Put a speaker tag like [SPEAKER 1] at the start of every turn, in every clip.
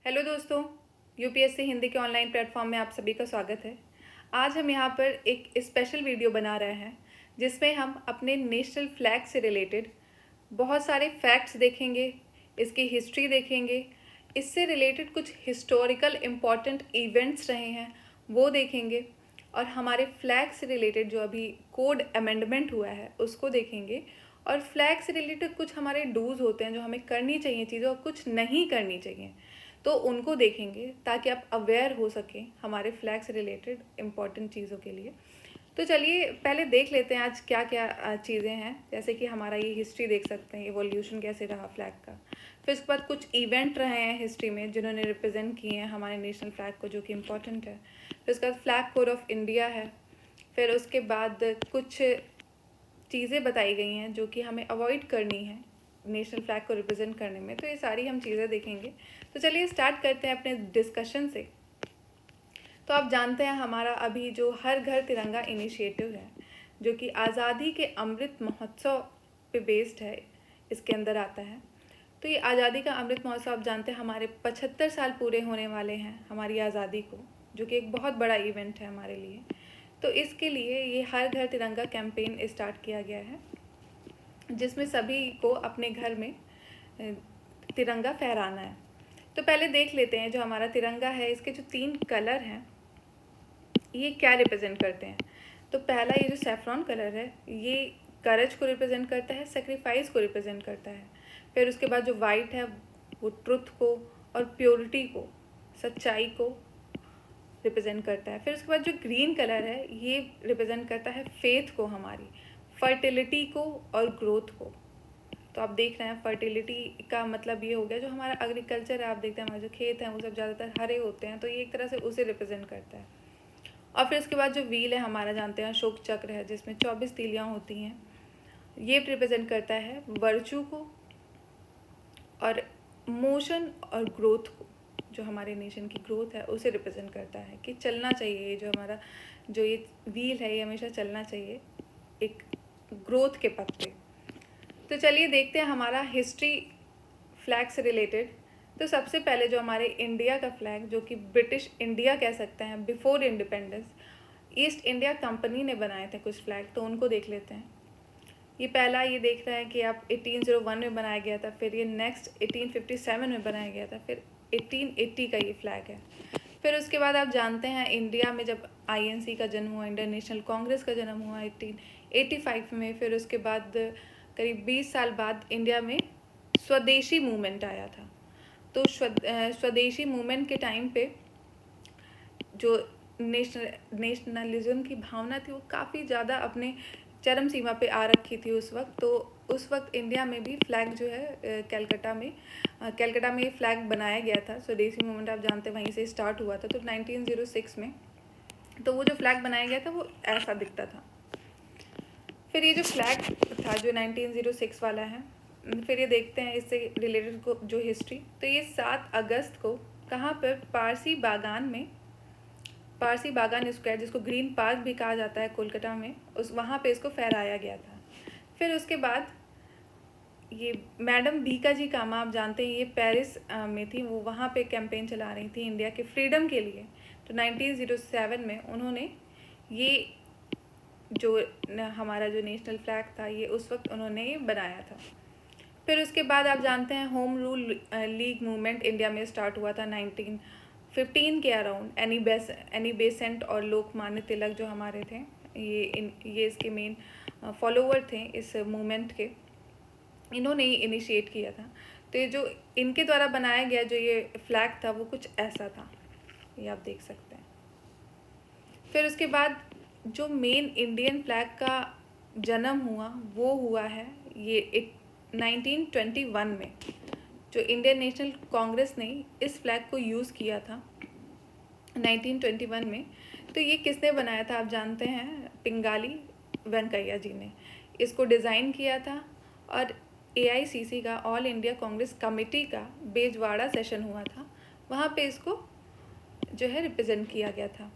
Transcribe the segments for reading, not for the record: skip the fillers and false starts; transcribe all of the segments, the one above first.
[SPEAKER 1] Hello दोस्तों, UPSC Hindi के online platform में आप सभी का स्वागत है। आज हम यहाँ पर एक स्पेशल वीडियो बना रहे हैं जिसमें हम अपने नेशनल फ्लैग से रिलेटेड बहुत सारे फैक्ट्स देखेंगे, इसकी हिस्ट्री देखेंगे, इससे रिलेटेड कुछ हिस्टोरिकल इम्पॉर्टेंट इवेंट्स रहे हैं वो देखेंगे और हमारे फ्लैग से रिलेटेड जो अभी कोड अमेंडमेंट हुआ है उसको देखेंगे। और फ्लैग से रिलेटेड कुछ हमारे डूज होते हैं जो हमें करनी चाहिए चीज़ें और कुछ नहीं करनी चाहिए, तो उनको देखेंगे ताकि आप अवेयर हो सकें हमारे फ्लैग से रिलेटेड इम्पॉर्टेंट चीज़ों के लिए। तो चलिए पहले देख लेते हैं आज क्या क्या चीज़ें हैं। जैसे कि हमारा ये हिस्ट्री देख सकते हैं, एवोल्यूशन कैसे रहा फ्लैग का। फिर उसके बाद कुछ इवेंट रहे हैं हिस्ट्री में जिन्होंने रिप्रेजेंट किए हैं हमारे नेशनल फ्लैग को, जो कि इम्पोर्टेंट है। फिर उसके बाद फ्लैग कोड ऑफ इंडिया है। फिर उसके बाद कुछ चीज़ें बताई गई हैं जो कि हमें अवॉइड करनी है नेशनल फ्लैग को रिप्रेजेंट करने में। तो ये सारी हम चीज़ें देखेंगे। तो चलिए स्टार्ट करते हैं अपने डिस्कशन से। तो आप जानते हैं हमारा अभी जो हर घर तिरंगा इनिशिएटिव है, जो कि आज़ादी के अमृत महोत्सव पे बेस्ड है, इसके अंदर आता है। तो ये आज़ादी का अमृत महोत्सव आप जानते हैं हमारे 75 साल पूरे होने वाले हैं हमारी आज़ादी को, जो कि एक बहुत बड़ा इवेंट है हमारे लिए। तो इसके लिए ये हर घर तिरंगा कैंपेन स्टार्ट किया गया है, जिसमें सभी को अपने घर में तिरंगा फहराना है। तो पहले देख लेते हैं जो हमारा तिरंगा है, इसके जो 3 कलर हैं ये क्या रिप्रेजेंट करते हैं। तो पहला ये जो सैफ्रॉन कलर है ये करेज को रिप्रेजेंट करता है, सेक्रीफाइस को रिप्रेजेंट करता है। फिर उसके बाद जो वाइट है वो ट्रुथ को और प्योरिटी को, सच्चाई को रिप्रेजेंट करता है। फिर उसके बाद जो ग्रीन कलर है ये रिप्रेजेंट करता है फेथ को, हमारी फर्टिलिटी को और ग्रोथ को। तो आप देख रहे हैं फर्टिलिटी का मतलब ये हो गया जो हमारा एग्रीकल्चर है। आप देखते हैं हमारे जो खेत हैं वो सब ज़्यादातर हरे होते हैं, तो ये एक तरह से उसे रिप्रेजेंट करता है। और फिर उसके बाद जो व्हील है हमारा जानते हैं अशोक चक्र है, जिसमें 24 तीलियाँ होती हैं। ये रिप्रेजेंट करता है वर्चू को और मोशन और ग्रोथ को, जो हमारे नेशन की ग्रोथ है उसे रिप्रेजेंट करता है कि चलना चाहिए। जो हमारा जो ये व्हील है ये हमेशा चलना चाहिए एक ग्रोथ के पथ पे। तो चलिए देखते हैं हमारा हिस्ट्री फ्लैग से रिलेटेड। तो सबसे पहले जो हमारे इंडिया का फ्लैग, जो कि ब्रिटिश इंडिया कह सकते हैं, before independence east India company ने बनाए थे कुछ फ्लैग, तो उनको देख लेते हैं। ये पहला ये देख रहे हैं कि आप 1801 में बनाया गया था, फिर ये नेक्स्ट 1857 में बनाया गया था, फिर 1880 का ये फ्लैग है। फिर उसके बाद आप जानते हैं इंडिया में जब आईएनसी का जन्म हुआ, इंडियन नेशनल कांग्रेस का जन्म हुआ 1885 में। फिर उसके बाद करीब 20 साल बाद इंडिया में स्वदेशी मूवमेंट आया था। तो स्वदेशी मूवमेंट के टाइम पे जो नेशनलिज्म की भावना थी वो काफ़ी ज़्यादा अपने चरम सीमा पे आ रखी थी उस वक्त। तो उस वक्त इंडिया में भी फ्लैग जो है कलकत्ता में ये फ्लैग बनाया गया था। स्वदेशी मूवमेंट आप जानते हैं वहीं से स्टार्ट हुआ था। तो 1906 में तो वो जो फ्लैग बनाया गया था वो ऐसा दिखता था। फिर ये जो फ्लैग था जो 1906 वाला है, फिर ये देखते हैं इससे रिलेटेड को जो हिस्ट्री। तो ये 7 अगस्त को कहाँ पर, पारसी बागान स्क्वायर, जिसको ग्रीन पार्क भी कहा जाता है कोलकाता में, उस वहाँ पे इसको फहराया गया था। फिर उसके बाद ये मैडम भीका जी कामा आप जानते हैं, ये पेरिस में थी, वो वहाँ पे कैंपेन चला रही थी इंडिया के फ्रीडम के लिए। तो 1907 में उन्होंने ये जो हमारा जो नेशनल फ्लैग था ये उस वक्त उन्होंने ये बनाया था। फिर उसके बाद आप जानते हैं home rule league movement India में स्टार्ट हुआ था 1915 के अराउंड। एनी बेसेंट और लोकमान्य तिलक जो हमारे थे, ये इसके मेन फॉलोवर थे इस मूवमेंट के, इन्होंने ही इनिशिएट किया था। तो ये जो इनके द्वारा बनाया गया जो ये फ्लैग था वो कुछ ऐसा था, ये आप देख सकते हैं। फिर उसके बाद जो मेन इंडियन फ्लैग का जन्म हुआ वो हुआ है ये 1921 में, जो इंडियन नेशनल कांग्रेस ने इस फ्लैग को यूज़ किया था 1921 में। तो ये किसने बनाया था आप जानते हैं, पिंगाली वेंकैया जी ने इसको डिज़ाइन किया था। और एआईसीसी का, ऑल इंडिया कांग्रेस कमेटी का बेजवाड़ा सेशन हुआ था, वहाँ पे इसको जो है रिप्रेजेंट किया गया था।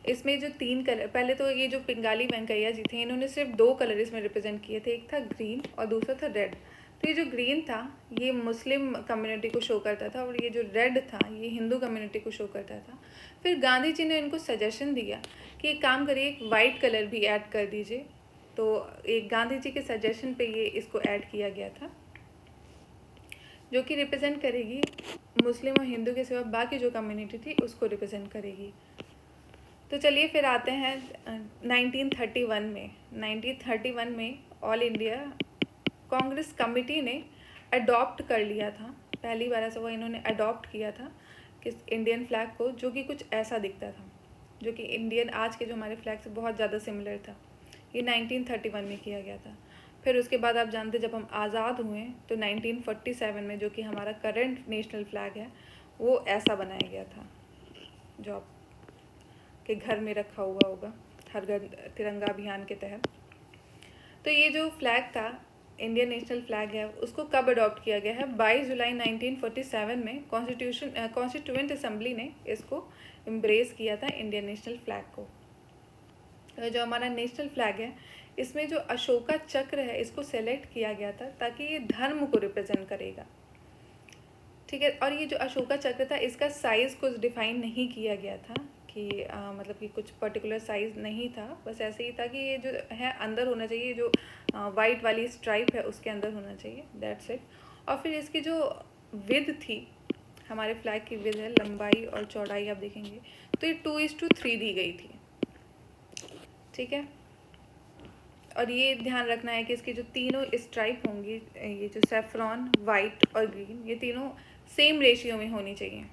[SPEAKER 1] इसमें जो 3 कलर, पहले तो ये जो पिंगाली वेंकैया जी थे इन्होंने सिर्फ 2 कलर इसमें रिप्रेजेंट किए थे, एक था ग्रीन और दूसरा था रेड। तो ये जो ग्रीन था ये मुस्लिम कम्युनिटी को शो करता था और ये जो रेड था ये हिंदू कम्युनिटी को शो करता था। फिर गांधी जी ने इनको सजेशन दिया कि एक काम करिए, एक वाइट कलर भी ऐड कर दीजिए। तो एक गांधी जी के सजेशन पे ये इसको ऐड किया गया था, जो कि रिप्रेजेंट करेगी मुस्लिम और हिंदू के सिवा बाकी जो कम्युनिटी थी उसको रिप्रेजेंट करेगी। तो चलिए फिर आते हैं 1931 में। 1931 में ऑल इंडिया कांग्रेस कमेटी ने अडॉप्ट कर लिया था, पहली बार ऐसा हुआ इन्होंने अडॉप्ट किया था कि इंडियन फ्लैग को, जो कि कुछ ऐसा दिखता था, जो कि इंडियन आज के जो हमारे फ्लैग से बहुत ज़्यादा सिमिलर था। ये 1931 में किया गया था। फिर उसके बाद आप जानते जब हम आज़ाद हुए तो 1947 में जो कि हमारा करंट नेशनल फ्लैग है वो ऐसा बनाया गया था, जो आपके घर में रखा हुआ होगा हर घर तिरंगा अभियान के तहत। तो ये जो फ्लैग था इंडियन नेशनल फ्लैग है उसको कब अडॉप्ट किया गया है? 22 जुलाई 1947 में कॉन्स्टिट्यूएंट असेंबली ने इसको एम्ब्रेस किया था इंडियन नेशनल फ्लैग को। तो जो हमारा नेशनल फ्लैग है इसमें जो अशोका चक्र है इसको सेलेक्ट किया गया था ताकि ये धर्म को रिप्रेजेंट करेगा, ठीक है। और ये जो अशोका चक्र था इसका साइज़ कुछ डिफाइन नहीं किया गया था कि मतलब कि कुछ पर्टिकुलर साइज़ नहीं था, बस ऐसे ही था कि ये जो है अंदर होना चाहिए, जो वाइट वाली स्ट्राइप है उसके अंदर होना चाहिए, दैट्स इट। और फिर इसकी जो विड्थ थी, हमारे फ्लैग की विड्थ है, लंबाई और चौड़ाई आप देखेंगे तो ये 2:3 दी गई थी, ठीक है। और ये ध्यान रखना है कि इसकी जो तीनों स्ट्राइप होंगी, ये जो सेफ्रॉन, वाइट और ग्रीन, ये तीनों सेम रेशियो में होनी चाहिए।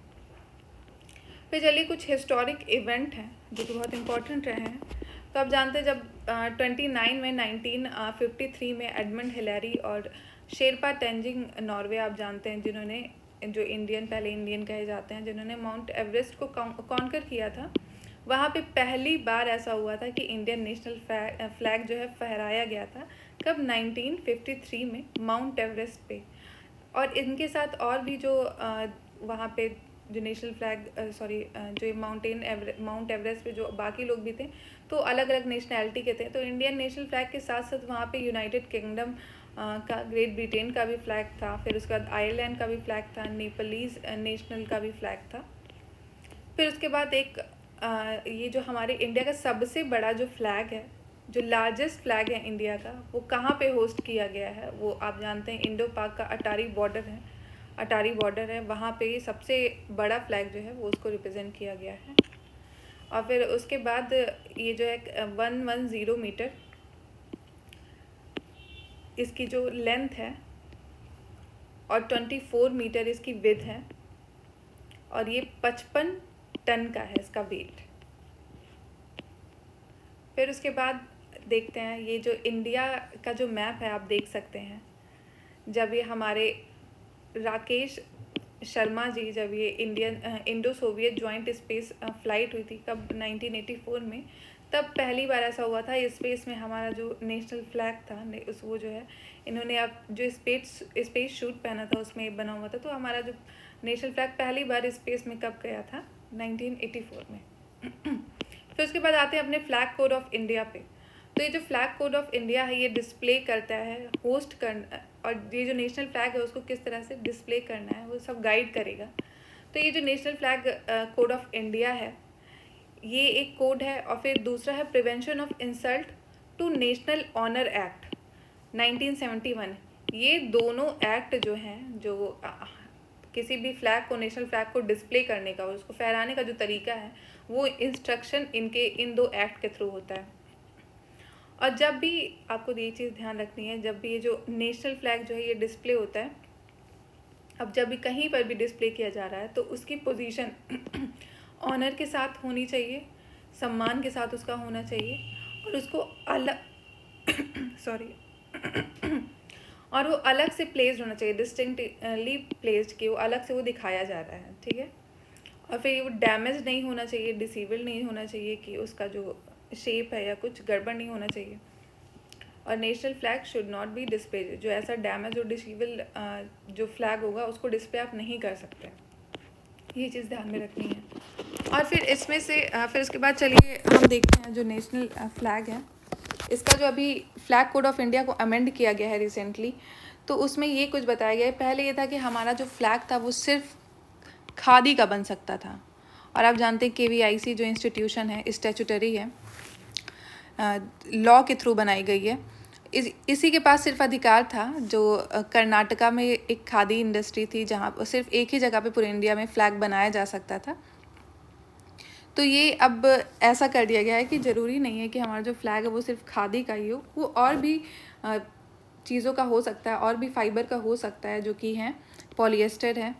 [SPEAKER 1] फिर चलिए कुछ हिस्टोरिक इवेंट हैं जो कि बहुत इंपॉर्टेंट रहे हैं। तो आप जानते हैं जब 29 में 1953 में एडमंड हिलेरी और शेरपा तेंजिंग नॉर्वे, आप जानते हैं, जिन्होंने जो पहले इंडियन कहे जाते हैं, जिन्होंने माउंट एवरेस्ट को कॉन्कर किया था, वहाँ पे पहली बार ऐसा हुआ था कि इंडियन नेशनल फ्लैग जो है फहराया गया था। कब? 1953 में माउंट एवरेस्ट पे। और इनके साथ और भी जो वहाँ पे जो नेशनल फ्लैग जो माउंट एवरेस्ट पे जो बाकी लोग भी थे तो अलग अलग नेशनैलिटी के थे। तो इंडियन नेशनल फ्लैग के साथ साथ वहाँ पे यूनाइटेड किंगडम का, ग्रेट ब्रिटेन का भी फ्लैग था, फिर उसके बाद आयरलैंड का भी फ्लैग था, नेपालीज नेशनल का भी फ्लैग था। फिर उसके बाद एक ये जो हमारे इंडिया का सबसे बड़ा जो फ्लैग है, जो लार्जेस्ट फ्लैग है इंडिया का, वो कहाँ पे होस्ट किया गया है? वो आप जानते हैं इंडो पाक का अटारी बॉर्डर है, वहाँ पे सबसे बड़ा फ्लैग जो है वो उसको रिप्रेजेंट किया गया है। और फिर उसके बाद ये जो है 110 मीटर इसकी जो लेंथ है और 24 मीटर इसकी विड्थ है और ये 55 टन का है इसका वेट। फिर उसके बाद देखते हैं ये जो इंडिया का जो मैप है, आप देख सकते हैं, जब ये हमारे राकेश शर्मा जी, जब ये Indo Soviet joint space flight हुई थी, कब? 1984 में। तब पहली बार ऐसा हुआ था स्पेस में हमारा जो नेशनल फ्लैग था उस वो जो है इन्होंने अब जो स्पेस शूट पहना था उसमें बना हुआ था। तो हमारा जो नेशनल फ्लैग पहली बार स्पेस में कब गया था? 1984 में। फिर उसके बाद आते हैं अपने फ्लैग कोड ऑफ इंडिया पे। तो ये जो फ्लैग कोड ऑफ इंडिया है ये डिस्प्ले करता है, होस्ट करना, और ये जो नेशनल फ्लैग है उसको किस तरह से डिस्प्ले करना है वो सब गाइड करेगा। तो ये जो national flag code of India है ये एक कोड है। और फिर दूसरा है prevention of insult to national honour act 1971। ये दोनों एक्ट जो हैं, जो किसी भी फ्लैग को, नेशनल फ्लैग को डिस्प्ले करने का, उसको फहराने का जो तरीका है वो इंस्ट्रक्शन इन दो एक्ट के थ्रू होता है। और जब भी आपको ये चीज़ ध्यान रखनी है, जब भी ये जो नेशनल फ्लैग जो है ये डिस्प्ले होता है, अब जब भी कहीं पर भी डिस्प्ले किया जा रहा है तो उसकी पोजीशन ऑनर के साथ होनी चाहिए, सम्मान के साथ उसका होना चाहिए, और उसको अलग और वो अलग से प्लेस्ड होना चाहिए, डिस्टिंक्टली प्लेस्ड, कि वो अलग से वो दिखाया जा रहा है, ठीक है। और फिर वो डैमेज नहीं होना चाहिए, डिसेबल नहीं होना चाहिए, कि उसका जो शेप है या कुछ गड़बड़ नहीं होना चाहिए। और national flag should not be display, जो ऐसा डैमेज और डिसेबल जो फ्लैग होगा उसको डिस्प्ले आप नहीं कर सकते, ये चीज़ ध्यान में रखनी है। और फिर इसमें से फिर उसके बाद चलिए हम देखते हैं जो नेशनल फ्लैग है, इसका जो अभी फ्लैग कोड ऑफ इंडिया को अमेंड किया गया है रिसेंटली। तो उसमें ये कुछ बताया गया है। पहले ये था कि हमारा जो फ्लैग था वो सिर्फ खादी का बन सकता था, और आप जानते हैं KVIC जो इंस्टीट्यूशन है स्टैट्यूटरी है, लॉ के थ्रू बनाई गई है। इसी के पास सिर्फ अधिकार था। जो कर्नाटका में एक खादी इंडस्ट्री थी जहाँ सिर्फ एक ही जगह पे पूरे इंडिया में फ्लैग बनाया जा सकता था। तो ये अब ऐसा कर दिया गया है कि ज़रूरी नहीं है कि हमारा जो फ्लैग है वो सिर्फ खादी का ही हो, वो और भी चीज़ों का हो सकता है, और भी फाइबर का हो सकता है, जो कि है पॉलिएस्टर है,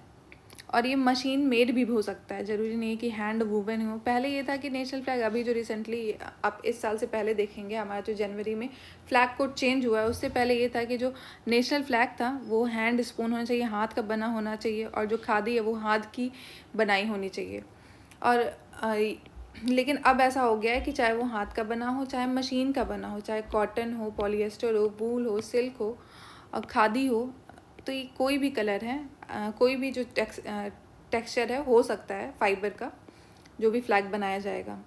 [SPEAKER 1] और ये मशीन मेड भी हो सकता है, ज़रूरी नहीं है कि हैंड वूवन हो। पहले ये था कि नेशनल फ्लैग, अभी जो रिसेंटली आप इस साल से पहले देखेंगे हमारा जो जनवरी में फ्लैग कोड चेंज हुआ है, उससे पहले ये था कि जो नेशनल फ्लैग था वो हैंड स्पून होना चाहिए, हाथ का बना होना चाहिए, और जो खादी है वो हाथ की बनाई होनी चाहिए। और लेकिन अब ऐसा हो गया है कि चाहे वो हाथ का बना हो, चाहे मशीन का बना हो, चाहे कॉटन हो, पॉलिएस्टर हो, वूल हो, सिल्क हो और खादी हो, तो ये कोई भी कलर है, कोई भी जो टेक्सचर है हो सकता है फाइबर का, जो भी फ्लैग बनाया जाएगा।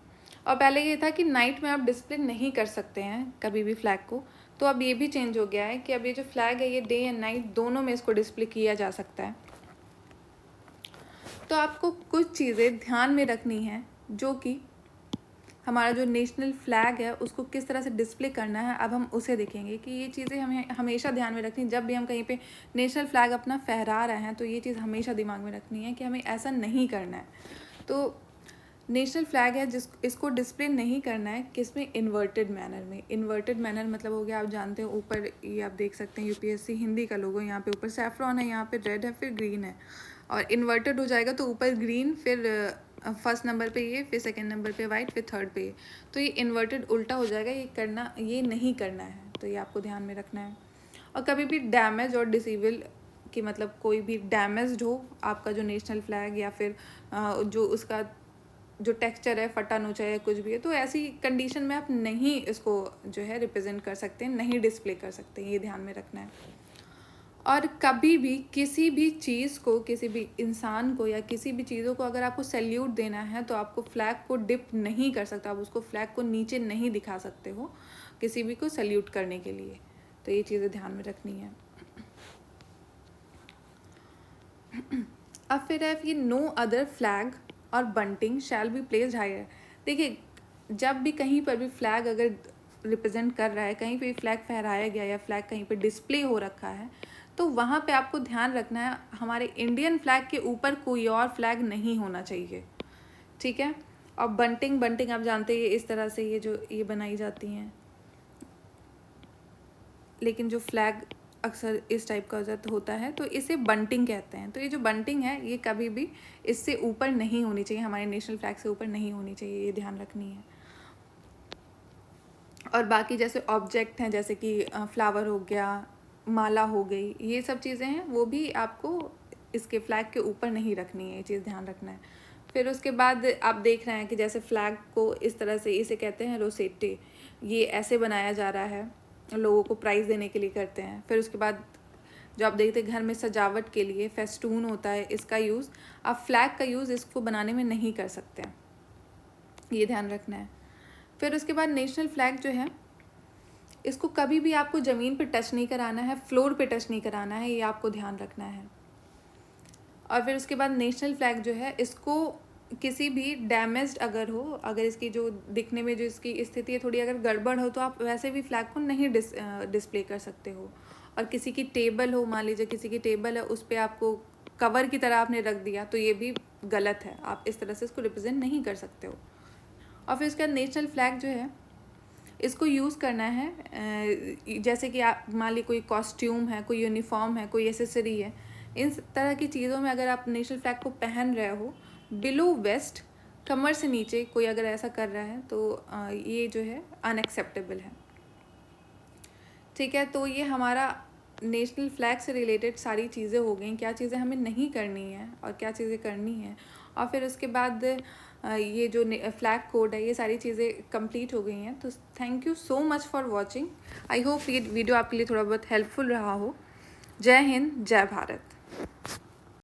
[SPEAKER 1] और पहले ये था कि नाइट में आप डिस्प्ले नहीं कर सकते हैं कभी भी फ्लैग को, तो अब ये भी चेंज हो गया है कि अब ये जो फ्लैग है ये डे एंड नाइट दोनों में इसको डिस्प्ले किया जा सकता है। तो आपको कुछ चीज़ें ध्यान में रखनी है, जो कि हमारा जो नेशनल फ्लैग है उसको किस तरह से डिस्प्ले करना है। अब हम उसे देखेंगे कि ये चीज़ें हमें हमेशा ध्यान में रखनी, जब भी हम कहीं पे नेशनल फ्लैग अपना फहरा रहे हैं तो ये चीज़ हमेशा दिमाग में रखनी है कि हमें ऐसा नहीं करना है। तो नेशनल फ्लैग है इसको डिस्प्ले नहीं करना है किसमें, इन्वर्टेड मैनर में। इन्वर्टेड मैनर मतलब हो गया, आप जानते हो ऊपर ये आप देख सकते हैं UPSC हिंदी का लोगो, यहाँ पे ऊपर सैफ्रॉन है, यहाँ पे रेड है, फिर ग्रीन है, और इन्वर्टेड हो जाएगा तो ऊपर ग्रीन, फिर फर्स्ट नंबर पे ये, फिर सेकंड नंबर पे वाइट, फिर थर्ड पे ये, तो ये इन्वर्टेड उल्टा हो जाएगा। ये नहीं करना है, तो ये आपको ध्यान में रखना है। और कभी भी डैमेज और डिसेबल कि मतलब कोई भी डैमेज्ड हो आपका जो नेशनल फ्लैग, या फिर जो उसका जो टेक्सचर है फटा नोचा या कुछ भी है, तो ऐसी कंडीशन में आप नहीं इसको जो है रिप्रेजेंट कर सकते हैं, नहीं डिस्प्ले कर सकते हैं, ये ध्यान में रखना है। और कभी भी किसी भी चीज़ को, किसी भी इंसान को या किसी भी चीज़ों को अगर आपको सैल्यूट देना है तो आपको फ्लैग को डिप नहीं कर सकते, आप उसको फ्लैग को नीचे नहीं दिखा सकते हो किसी भी को सैल्यूट करने के लिए। तो ये चीज़ें ध्यान में रखनी है। अब फिर है ये नो अदर फ्लैग और bunting shall be placed higher. देखिए, जब भी कहीं पर भी फ्लैग अगर रिप्रेजेंट कर रहा है, कहीं पे फ्लैग फहराया गया या फ्लैग कहीं पे डिस्प्ले हो रखा है, तो वहाँ पे आपको ध्यान रखना है हमारे इंडियन फ्लैग के ऊपर कोई और फ्लैग नहीं होना चाहिए, ठीक है। और बंटिंग आप जानते हैं इस तरह से ये बनाई जाती हैं, लेकिन जो फ्लैग अक्सर इस टाइप का होता है तो इसे बंटिंग कहते हैं। तो ये जो बंटिंग है ये कभी भी इससे ऊपर नहीं होनी चाहिए, हमारे नेशनल फ्लैग से ऊपर नहीं होनी चाहिए, ये ध्यान रखनी है। और बाकी जैसे ऑब्जेक्ट हैं, जैसे कि फ्लावर हो गया, माला हो गई, ये सब चीज़ें हैं, वो भी आपको इसके फ्लैग के ऊपर नहीं रखनी है, ये चीज़ ध्यान रखना है। फिर उसके बाद आप देख रहे हैं कि जैसे फ्लैग को इस तरह से, इसे कहते हैं रोसेटे, ये ऐसे बनाया जा रहा है, लोगों को प्राइज़ देने के लिए करते हैं। फिर उसके बाद जो आप देखते हैं घर में सजावट के लिए फेस्टून होता है, इसका यूज़ आप फ्लैग का यूज़ इसको बनाने में नहीं कर सकते हैं, ये ध्यान रखना है। फिर उसके बाद नेशनल फ्लैग जो है इसको कभी भी आपको ज़मीन पे टच नहीं कराना है, फ्लोर पे टच नहीं कराना है, ये आपको ध्यान रखना है। और फिर उसके बाद नेशनल फ्लैग जो है इसको किसी भी डैमेज्ड अगर हो, अगर इसकी जो दिखने में जो इसकी स्थिति है थोड़ी अगर गड़बड़ हो, तो आप वैसे भी फ्लैग को नहीं डिस्प्ले कर सकते हो। और किसी की टेबल हो, मान लीजिए किसी की टेबल है, उस पर आपको कवर की तरह आपने रख दिया, तो ये भी गलत है, आप इस तरह से इसको रिप्रेजेंट नहीं कर सकते हो। और फिर उसके बाद नेशनल फ्लैग जो है इसको यूज़ करना है जैसे कि आप मान ली कोई कॉस्ट्यूम है, कोई यूनिफॉर्म है, कोई एसेसरी है, इन तरह की चीज़ों में अगर आप नेशनल फ्लैग को पहन रहे हो, बिलो वेस्ट, कमर से नीचे कोई अगर ऐसा कर रहा है तो ये जो है अनएक्सेप्टेबल है, ठीक है। तो ये हमारा नेशनल फ्लैग से रिलेटेड सारी चीज़ें हो गई, क्या चीज़ें हमें नहीं करनी है और क्या चीज़ें करनी है। और फिर उसके बाद ये जो फ्लैग कोड है, ये सारी चीज़ें कंप्लीट हो गई हैं। तो thank you so much for watching. I hope ये वीडियो आपके लिए थोड़ा बहुत हेल्पफुल रहा हो। जय हिंद, जय भारत।